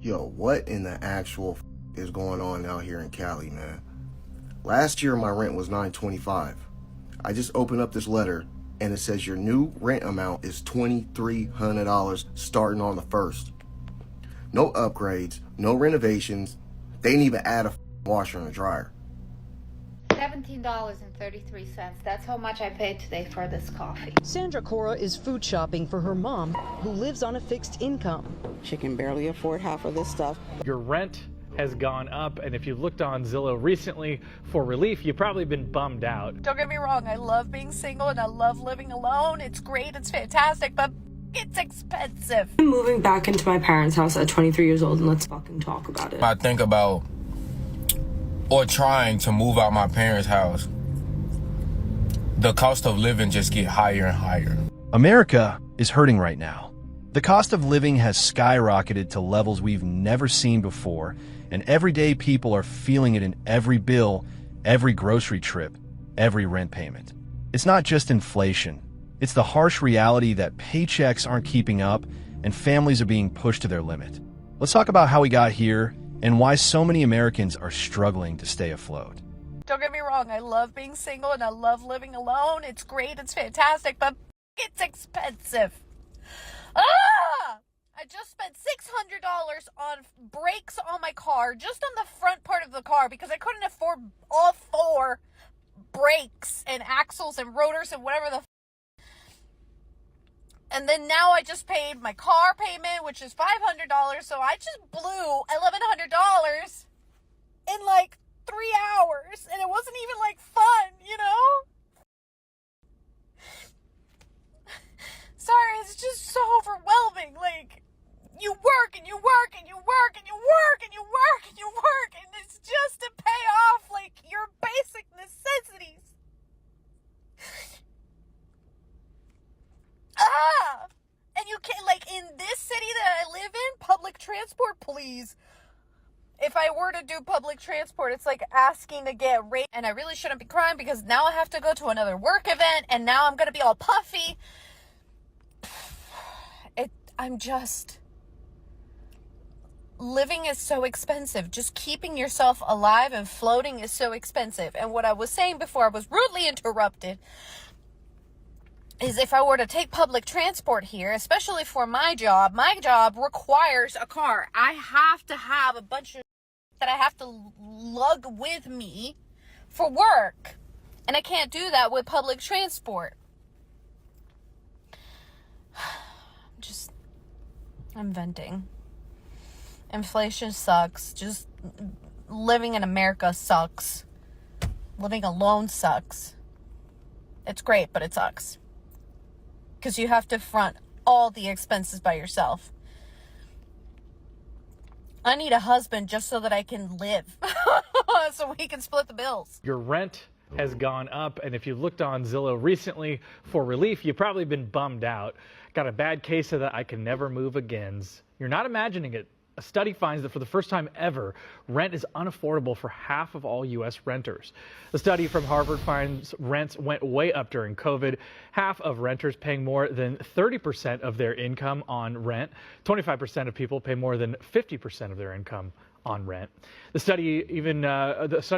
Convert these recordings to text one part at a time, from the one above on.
Yo, what in the actual is going on out here in Cali, man? Last year my rent was $925. I just opened up this letter and it says your new rent amount is $2,300 starting on the 1st. No upgrades, no renovations. They didn't even add a washer and a dryer. $17.33. That's how much I paid today for this coffee. Sandra Cora is food shopping for her mom, who lives on a fixed income. She can barely afford half of this stuff. Your rent has gone up, and if you've looked on Zillow recently for relief, you've probably been bummed out. Don't get me wrong, I love being single and I love living alone. It's great, it's fantastic, but it's expensive. I'm moving back into my parents' house at 23 years old, and let's fucking talk about it. I think about or trying to move out my parents' house, the cost of living just get higher and higher. America is hurting right now. The cost of living has skyrocketed to levels we've never seen before, and everyday people are feeling it in every bill, every grocery trip, every rent payment. It's not just inflation. It's the harsh reality that paychecks aren't keeping up and families are being pushed to their limit. Let's talk about how we got here and why so many Americans are struggling to stay afloat. Don't get me wrong, I love being single and I love living alone. It's great, it's fantastic, but it's expensive. I just spent $600 on brakes on my car, just on the front part of the car, because I couldn't afford all 4 brakes and axles and rotors and whatever the and then now I just paid my car payment, which is $500, so I just blew $1,100 in like 3 hours, and it wasn't even like fun, you know? Sorry, it's just so overwhelming. Like, you work and you work and you work and you work and you work and you work, and it's just to pay off like your basic necessities. And you can't, like, in this city that I live in, public transport, please. If I were to do public transport, it's like asking to get rate, and I really shouldn't be crying because now I have to go to another work event, and now I'm gonna be all puffy. I'm just, living is so expensive. Just keeping yourself alive and floating is so expensive. And what I was saying before I was rudely interrupted is if I were to take public transport here, especially for my job requires a car. I have to have a bunch of that I have to lug with me for work. And I can't do that with public transport. I'm venting. Inflation sucks. Just living in America sucks. Living alone sucks. It's great, but it sucks. Because you have to front all the expenses by yourself. I need a husband just so that I can live. So we can split the bills. Your rent has gone up, and if you've looked on Zillow recently for relief, you've probably been bummed out. Got a bad case of the I can never move agains. You're not imagining it. A study finds that for the first time ever, rent is unaffordable for half of all U.S. renters. The study from Harvard finds rents went way up during COVID. Half of renters paying more than 30% of their income on rent. 25% of people pay more than 50% of their income on rent. The study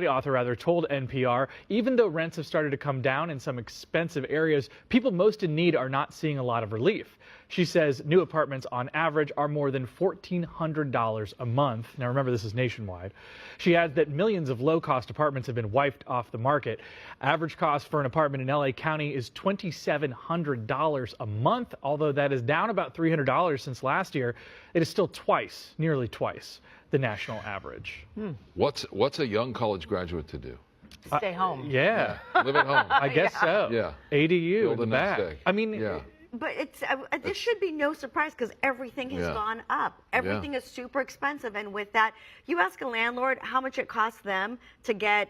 author told NPR, even though rents have started to come down in some expensive areas, people most in need are not seeing a lot of relief. She says new apartments on average are more than $1,400 a month. Now remember, this is nationwide. She adds that millions of low-cost apartments have been wiped off the market. Average cost for an apartment in LA County is $2,700 a month, although that is down about $300 since last year. It is still nearly twice the national average. What's a young college graduate to do? Stay home. Yeah. Live at home. I guess so. Yeah. ADU Build in the a nest back. egg. I mean, yeah. But this should be no surprise because everything has gone up. Everything is super expensive. And with that, you ask a landlord how much it costs them to get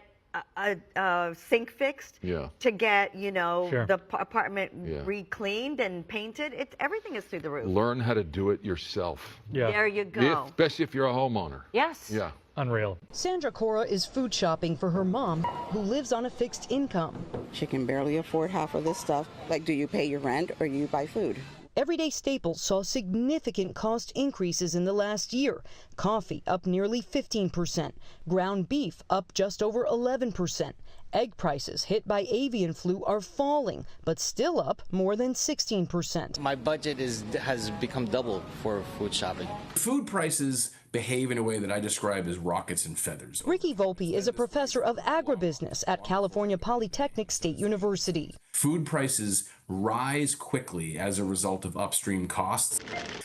a sink fixed, to get, the apartment re-cleaned and painted. Everything is through the roof. Learn how to do it yourself. Yeah. There you go. Especially if you're a homeowner. Yes. Yeah. Unreal. Sandra Cora is food shopping for her mom, who lives on a fixed income. She can barely afford half of this stuff. Like, do you pay your rent or you buy food? Everyday staples saw significant cost increases in the last year. Coffee up nearly 15%, ground beef up just over 11%. Egg prices hit by avian flu are falling, but still up more than 16%. My budget has become double for food shopping. Food prices behave in a way that I describe as rockets and feathers. Ricky Volpe is a professor of agribusiness at California Polytechnic State University. Food prices rise quickly as a result of upstream costs,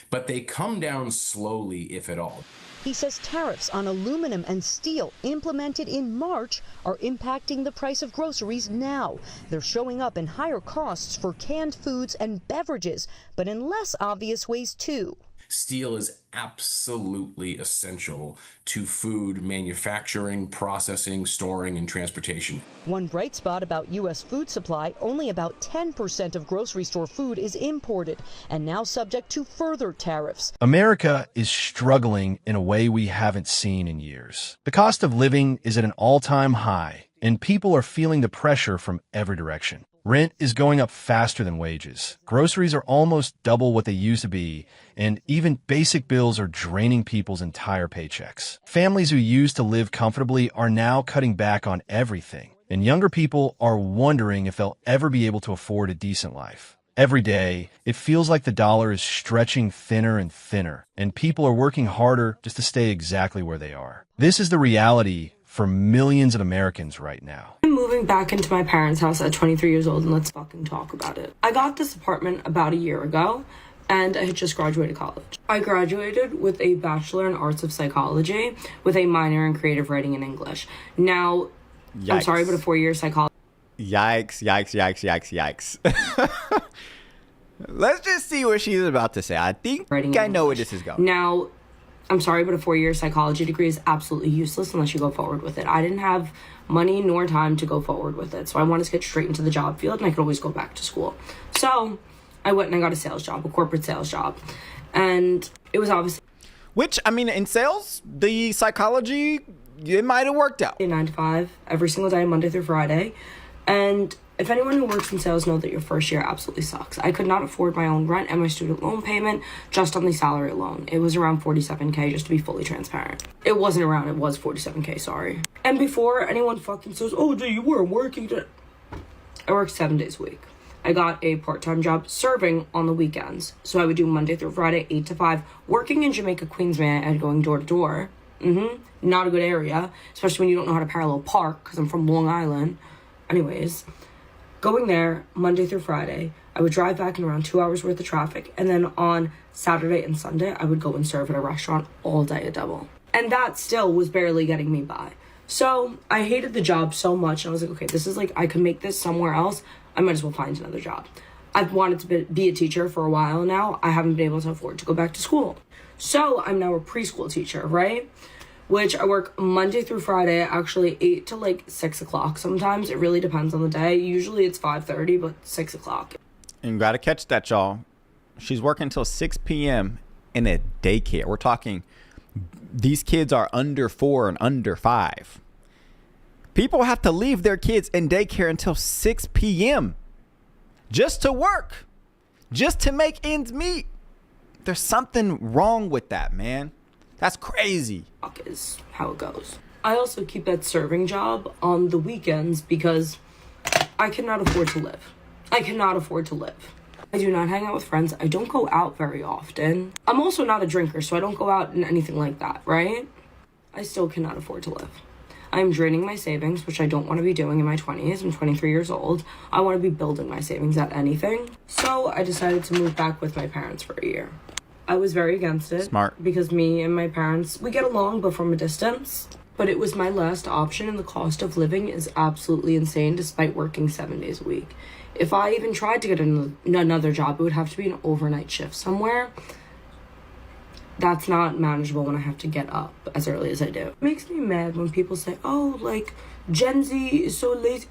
but they come down slowly, if at all. He says tariffs on aluminum and steel implemented in March are impacting the price of groceries now. They're showing up in higher costs for canned foods and beverages, but in less obvious ways too. Steel is absolutely essential to food manufacturing, processing, storing, and transportation. One bright spot about U.S. food supply, only about 10% of grocery store food is imported and now subject to further tariffs. America is struggling in a way we haven't seen in years. The cost of living is at an all-time high, and people are feeling the pressure from every direction. Rent is going up faster than wages. Groceries are almost double what they used to be, and even basic bills are draining people's entire paychecks. Families who used to live comfortably are now cutting back on everything, and younger people are wondering if they'll ever be able to afford a decent life. Every day, it feels like the dollar is stretching thinner and thinner, and people are working harder just to stay exactly where they are. This is the reality for millions of Americans right now. I'm moving back into my parents' house at 23 years old, and let's fucking talk about it. I got this apartment about a year ago, and I had just graduated college. I graduated with a Bachelor in Arts of Psychology with a minor in creative writing and English. Now, Yikes. I'm sorry, but a 4-year psychology. Yikes, yikes, yikes, yikes. Let's just see what she's about to say. I think I know where this is going. Now, I'm sorry, but a 4-year psychology degree is absolutely useless unless you go forward with it. I didn't have money nor time to go forward with it, so I wanted to get straight into the job field, and I could always go back to school. So I went and I got a sales job, a corporate sales job, and it was obviously... Which, I mean, in sales, the psychology, it might have worked out. 9 to 5, every single day, Monday through Friday, and... If anyone who works in sales knows that your first year absolutely sucks. I could not afford my own rent and my student loan payment just on the salary alone. It was around $47K, just to be fully transparent. It wasn't around, it was $47K, sorry. And before anyone fucking says, oh, dude, you weren't working. I worked 7 days a week. I got a part-time job serving on the weekends. So I would do Monday through Friday, 8 to 5, working in Jamaica, Queens, man, and going door to door. Not a good area, especially when you don't know how to parallel park, because I'm from Long Island. Anyways... Going there Monday through Friday, I would drive back in around 2 hours worth of traffic, and then on Saturday and Sunday, I would go and serve at a restaurant all day a double. And that still was barely getting me by. So I hated the job so much, and I was like, okay, this is like, I could make this somewhere else. I might as well find another job. I've wanted to be a teacher for a while now. I haven't been able to afford to go back to school. So I'm now a preschool teacher, right? Which I work Monday through Friday, actually 8 to like 6 o'clock sometimes. It really depends on the day. Usually it's 5:30, but 6 o'clock. And you gotta catch that, y'all. She's working until 6 p.m. in a daycare. We're talking, these kids are under 4 and under 5. People have to leave their kids in daycare until 6 p.m. just to work, just to make ends meet. There's something wrong with that, man. That's crazy. Is how it goes. I also keep that serving job on the weekends because I cannot afford to live. I cannot afford to live. I do not hang out with friends. I don't go out very often. I'm also not a drinker, so I don't go out and anything like that, right? I still cannot afford to live. I'm draining my savings, which I don't want to be doing in my 20s. I'm 23 years old. I want to be building my savings at anything. So I decided to move back with my parents for a year. I was very against it. Smart. Because me and my parents, we get along, but from a distance. But it was my last option, and the cost of living is absolutely insane despite working 7 days a week. If I even tried to get another job, it would have to be an overnight shift somewhere. That's not manageable when I have to get up as early as I do. It makes me mad when people say, oh, like, Gen Z is so lazy.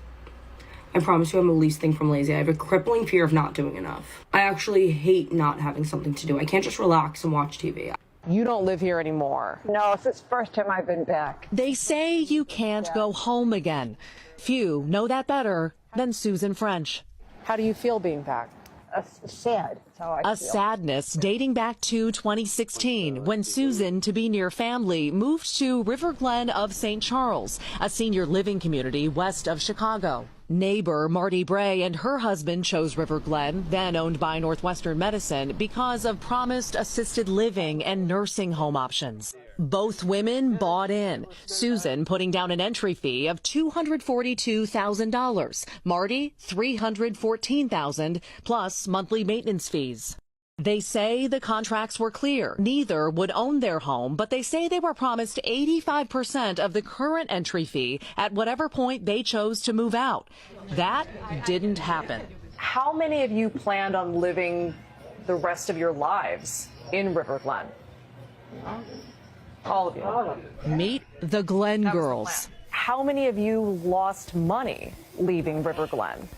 I promise you I'm the least thing from lazy. I have a crippling fear of not doing enough. I actually hate not having something to do. I can't just relax and watch TV. You don't live here anymore. No, it's the first time I've been back. They say you can't go home again. Few know that better than Susan French. How do you feel being back? Sad. A sadness dating back to 2016 when Susan, to be near family, moved to River Glen of St. Charles, a senior living community west of Chicago. Neighbor Marty Bray and her husband chose River Glen, then owned by Northwestern Medicine, because of promised assisted living and nursing home options. Both women bought in, Susan putting down an entry fee of $242,000, Marty $314,000, plus monthly maintenance fees. They say the contracts were clear. Neither would own their home, but they say they were promised 85% of the current entry fee at whatever point they chose to move out. That didn't happen. How many of you planned on living the rest of your lives in River Glen? All of you. Meet the Glen girls. How many of you lost money leaving River Glen?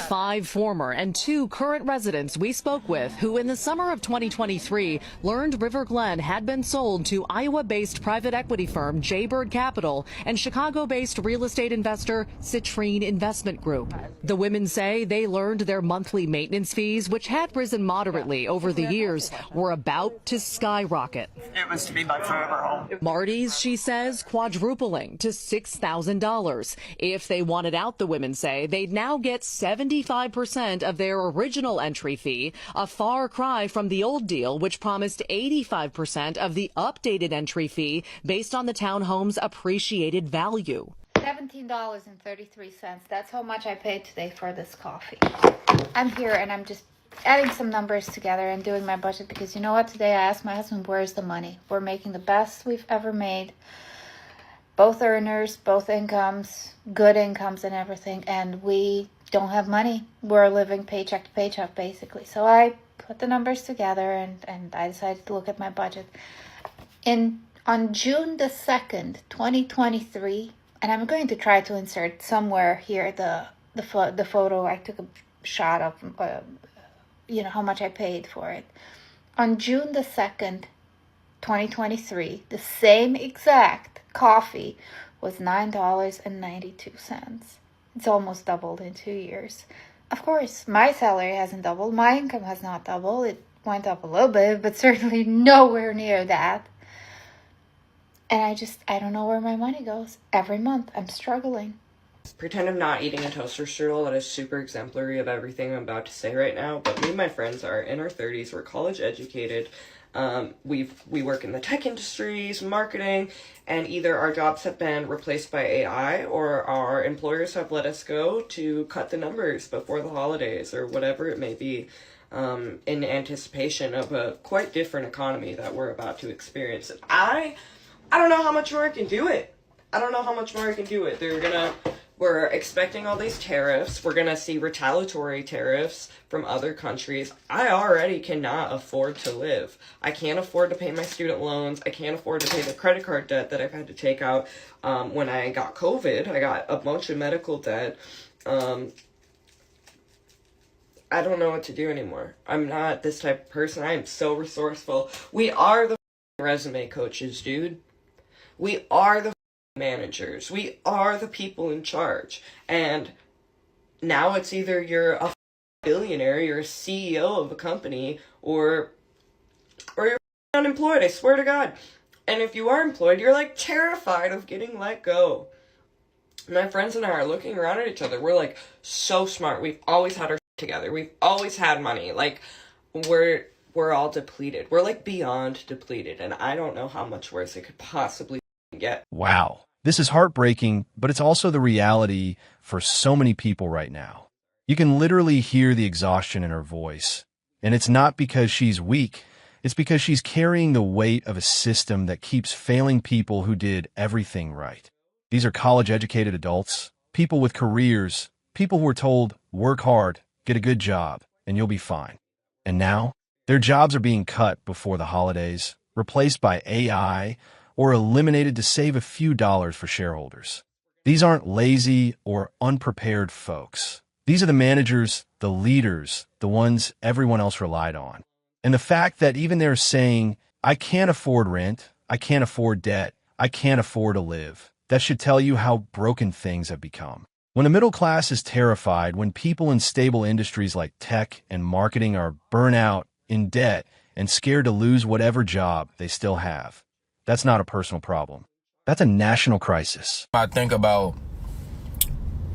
5 former and 2 current residents we spoke with who in the summer of 2023 learned River Glen had been sold to Iowa-based private equity firm Jaybird Capital and Chicago-based real estate investor Citrine Investment Group. The women say they learned their monthly maintenance fees, which had risen moderately over the years, were about to skyrocket. It was to be my forever home. Marty's, she says, quadrupling to $6,000. If they wanted out, the women say, they'd now get 75% of their original entry fee, a far cry from the old deal, which promised 85% of the updated entry fee based on the townhome's appreciated value. $17.33. That's how much I paid today for this coffee. I'm here and I'm just adding some numbers together and doing my budget because you know what? Today I asked my husband, where's the money? We're making the best we've ever made. Both earners, both incomes, good incomes and everything. And we don't have money. We're living paycheck to paycheck basically. So I put the numbers together and I decided to look at my budget. On June the 2nd, 2023, and I'm going to try to insert somewhere here the photo I took a shot of, how much I paid for it. On June the 2nd, 2023, the same exact coffee was $9.92. It's almost doubled in 2 years. Of course, my salary hasn't doubled. My income has not doubled. It went up a little bit, but certainly nowhere near that. And I don't know where my money goes. Every month, I'm struggling. Pretend I'm not eating a toaster strudel. That is super exemplary of everything I'm about to say right now. But me and my friends are in our 30s. We're college educated. We work in the tech industries, marketing, and either our jobs have been replaced by AI or our employers have let us go to cut the numbers before the holidays or whatever it may be, in anticipation of a quite different economy that we're about to experience. And I don't know how much more I can do it. We're expecting all these tariffs. We're going to see retaliatory tariffs from other countries. I already cannot afford to live. I can't afford to pay my student loans. I can't afford to pay the credit card debt that I've had to take out. When I got COVID, I got a bunch of medical debt. I don't know what to do anymore. I'm not this type of person. I am so resourceful. We are the resume coaches, dude. We are the managers. We are the people in charge. And now it's either you're a billionaire, you're a CEO of a company, or you're unemployed, I swear to God. And if you are employed, you're like terrified of getting let go. My friends and I are looking around at each other. We're like so smart. We've always had our together. We've always had money. Like we're all depleted. We're like beyond depleted. And I don't know how much worse it could possibly get. Wow. This is heartbreaking, but it's also the reality for so many people right now. You can literally hear the exhaustion in her voice. And it's not because she's weak. It's because she's carrying the weight of a system that keeps failing people who did everything right. These are college-educated adults, people with careers, people who are told, work hard, get a good job, and you'll be fine. And now, their jobs are being cut before the holidays, replaced by AI, or eliminated to save a few dollars for shareholders. These aren't lazy or unprepared folks. These are the managers, the leaders, the ones everyone else relied on. And the fact that even they're saying, I can't afford rent, I can't afford debt, I can't afford to live, that should tell you how broken things have become. When the middle class is terrified, when people in stable industries like tech and marketing are burnt out, in debt, and scared to lose whatever job they still have, that's not a personal problem. That's a national crisis. I think about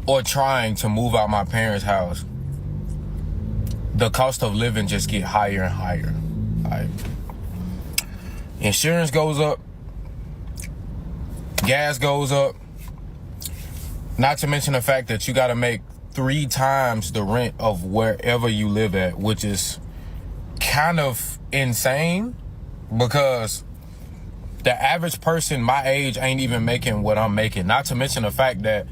or trying to move out my parents' house, the cost of living just get higher and higher. Like, insurance goes up, gas goes up, not to mention the fact that you got to make 3 times the rent of wherever you live at, which is kind of insane because the average person my age ain't even making what I'm making. Not to mention the fact that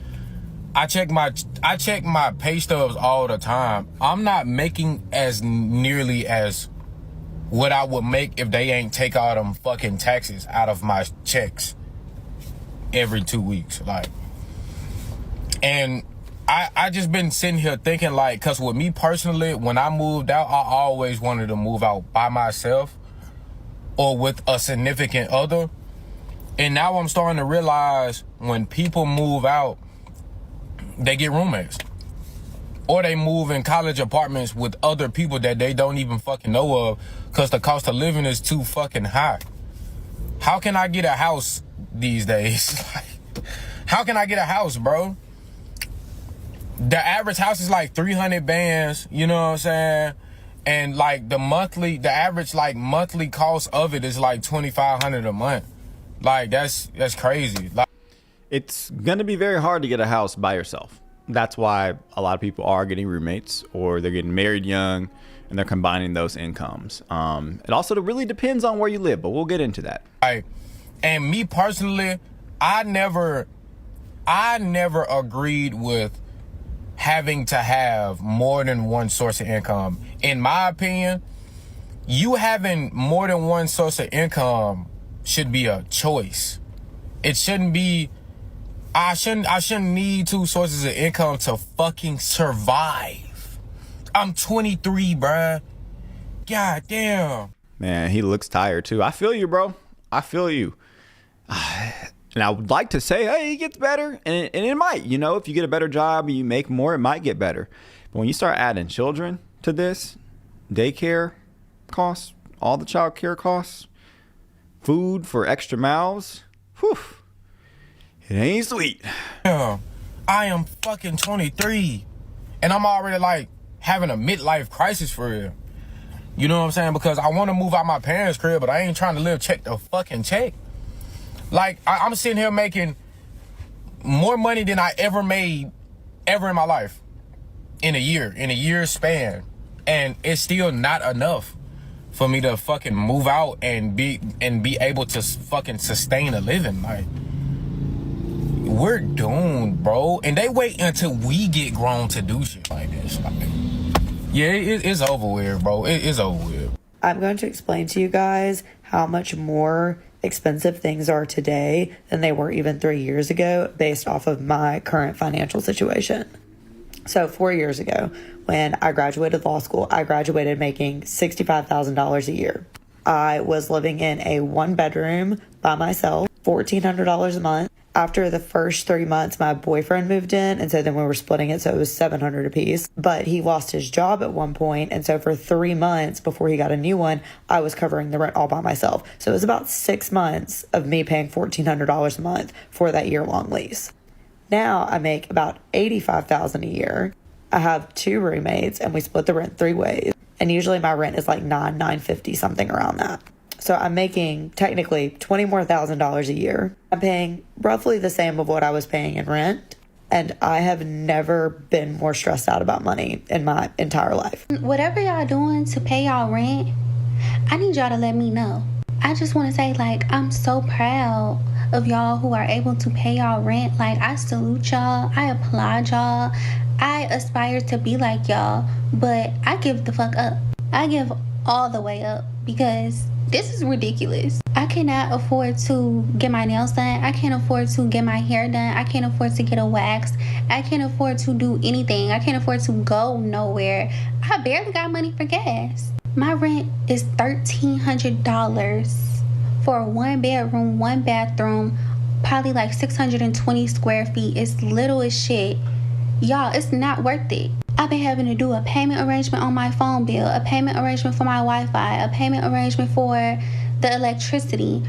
I check my pay stubs all the time. I'm not making as nearly as what I would make if they ain't take all them fucking taxes out of my checks every 2 weeks. Like, and I just been sitting here thinking, like, cause with me personally, when I moved out, I always wanted to move out by myself or with a significant other. And now I'm starting to realize when people move out, they get roommates. Or they move in college apartments with other people that they don't even fucking know of because the cost of living is too fucking high. How can I get a house these days? How can I get a house, bro? The average house is like 300 bands, you know what I'm saying? And like the average like monthly cost of it is like $2,500 a month. Like that's crazy. Like, it's gonna be very hard to get a house by yourself. That's why a lot of people are getting roommates or they're getting married young and they're combining those incomes. It also really depends on where you live, but we'll get into that. Right. And me personally, I never agreed with having to have more than one source of income. In my opinion, you having more than one source of income should be a choice. It shouldn't be, I shouldn't need 2 sources of income to fucking survive. I'm 23, bruh. God damn. Man, he looks tired too. I feel you, bro. I feel you. And I would like to say, hey, it gets better. And it might, you know, if you get a better job and you make more, it might get better. But when you start adding children to this, daycare costs, all the child care costs, food for extra mouths, whew, it ain't sweet. Yeah, I am fucking 23. And I'm already like having a midlife crisis for real. You know what I'm saying? Because I want to move out my parents' crib, but I ain't trying to live check to fucking check. Like, I'm sitting here making more money than I ever made ever in my life in a year span. And it's still not enough for me to fucking move out and be able to fucking sustain a living. Like, we're doomed, bro. And they wait until we get grown to do shit like this. Like, yeah, it's over with, bro. It's over with. I'm going to explain to you guys how much more expensive things are today than they were even 3 years ago based off of my current financial situation. So 4 years ago, when I graduated law school, I graduated making $65,000 a year. I was living in a 1-bedroom by myself, $1,400 a month. After the first 3 months, my boyfriend moved in, and so then we were splitting it, so it was $700 a piece. But he lost his job at one point, and so for 3 months before he got a new one, I was covering the rent all by myself. So it was about 6 months of me paying $1,400 a month for that year-long lease. Now I make about $85,000 a year. I have 2 roommates, and we split the rent 3 ways. And usually my rent is like $950, something around that. So I'm making technically $20,000 more a year. I'm paying roughly the same of what I was paying in rent. And I have never been more stressed out about money in my entire life. Whatever y'all doing to pay y'all rent, I need y'all to let me know. I just want to say, like, I'm so proud of y'all who are able to pay y'all rent. Like, I salute y'all. I applaud y'all. I aspire to be like y'all. But I give the fuck up. I give all the way up because this is ridiculous. I cannot afford to get my nails done. I can't afford to get my hair done. I can't afford to get a wax. I can't afford to do anything. I can't afford to go nowhere. I barely got money for gas. My rent is $1,300 for a 1-bedroom, 1 bathroom, probably like 620 square feet. It's little as shit. Y'all, it's not worth it. I've been having to do a payment arrangement on my phone bill, a payment arrangement for my Wi-Fi, a payment arrangement for the electricity.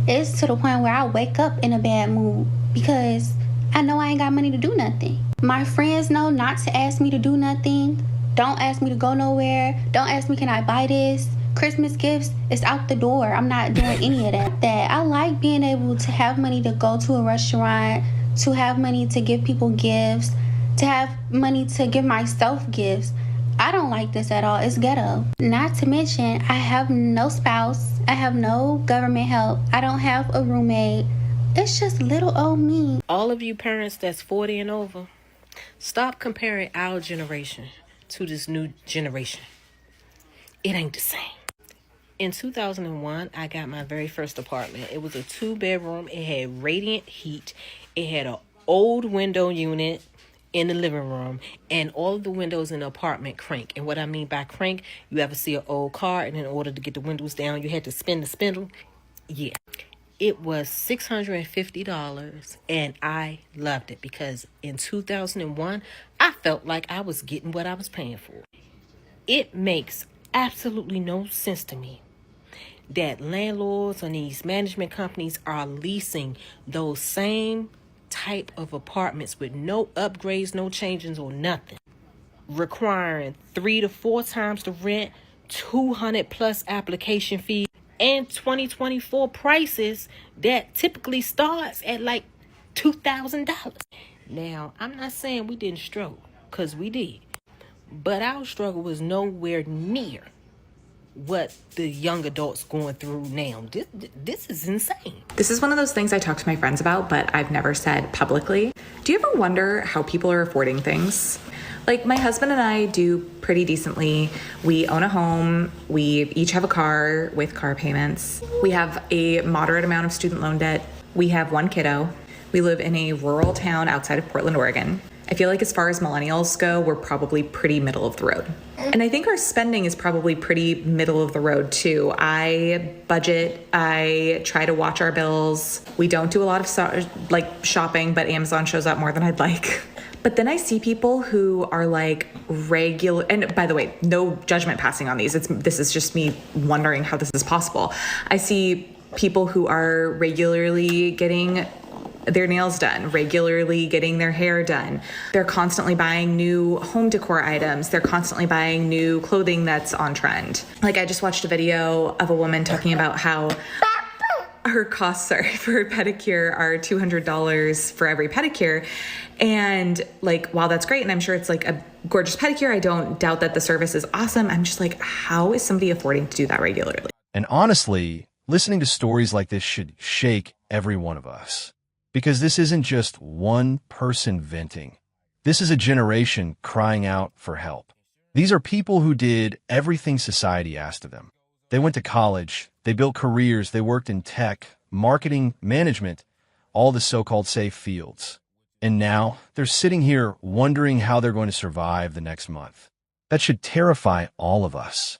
It's to the point where I wake up in a bad mood because I know I ain't got money to do nothing. My friends know not to ask me to do nothing. Don't ask me to go nowhere. Don't ask me, can I buy this? Christmas gifts, it's out the door. I'm not doing any of that. I like being able to have money to go to a restaurant, to have money to give people gifts, to have money to give myself gifts. I don't like this at all. It's ghetto. Not to mention, I have no spouse. I have no government help. I don't have a roommate. It's just little old me. All of you parents that's 40 and over, stop comparing our generation to this new generation. It ain't the same. In 2001, I got my very first apartment. It was a 2-bedroom. It had radiant heat. It had an old window unit in the living room, and all of the windows in the apartment crank. And what I mean by crank, you ever see an old car, and in order to get the windows down, you had to spin the spindle? Yeah. It was $650, and I loved it because in 2001, I felt like I was getting what I was paying for. It makes absolutely no sense to me that landlords and these management companies are leasing those same type of apartments with no upgrades, no changes, or nothing, requiring 3 to 4 times the rent, 200 plus application fees, and 2024 prices that typically starts at like $2,000. Now, I'm not saying we didn't struggle, because we did, but our struggle was nowhere near what the young adults going through now. This is insane. This is one of those things I talk to my friends about, but I've never said publicly. Do you ever wonder how people are affording things? Like, my husband and I do pretty decently. We own a home. We each have a car with car payments. We have a moderate amount of student loan debt. We have 1 kiddo. We live in a rural town outside of Portland, Oregon. I feel like as far as millennials go, we're probably pretty middle of the road. And I think our spending is probably pretty middle of the road too. I budget, I try to watch our bills. We don't do a lot of shopping, but Amazon shows up more than I'd like. But then I see people who are like regular, and by the way, no judgment passing on these. This is just me wondering how this is possible. I see people who are regularly getting their nails done, regularly getting their hair done. They're constantly buying new home decor items. They're constantly buying new clothing that's on trend. Like, I just watched a video of a woman talking about how her costs, for a pedicure are $200 for every pedicure. And like, while that's great, and I'm sure it's like a gorgeous pedicure, I don't doubt that the service is awesome. I'm just like, how is somebody affording to do that regularly? And honestly, listening to stories like this should shake every one of us. Because this isn't just one person venting. This is a generation crying out for help. These are people who did everything society asked of them. They went to college, they built careers, they worked in tech, marketing, management, all the so-called safe fields. And now they're sitting here wondering how they're going to survive the next month. That should terrify all of us.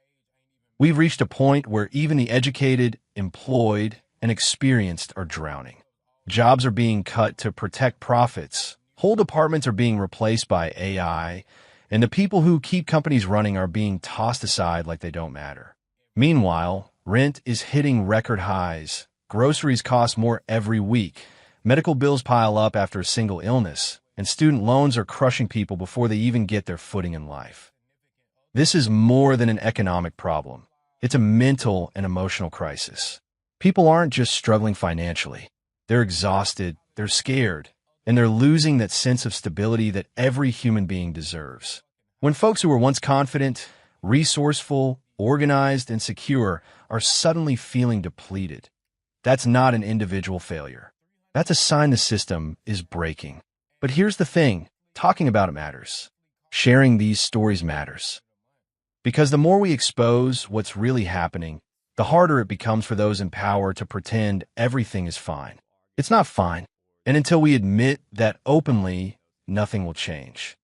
We've reached a point where even the educated, employed, and experienced are drowning. Jobs are being cut to protect profits. Whole departments are being replaced by AI, and the people who keep companies running are being tossed aside like they don't matter. Meanwhile, rent is hitting record highs. Groceries cost more every week. Medical bills pile up after a single illness, and student loans are crushing people before they even get their footing in life. This is more than an economic problem. It's a mental and emotional crisis. People aren't just struggling financially. They're exhausted, they're scared, and they're losing that sense of stability that every human being deserves. When folks who were once confident, resourceful, organized, and secure are suddenly feeling depleted, that's not an individual failure. That's a sign the system is breaking. But here's the thing, talking about it matters. Sharing these stories matters. Because the more we expose what's really happening, the harder it becomes for those in power to pretend everything is fine. It's not fine. And until we admit that openly, nothing will change.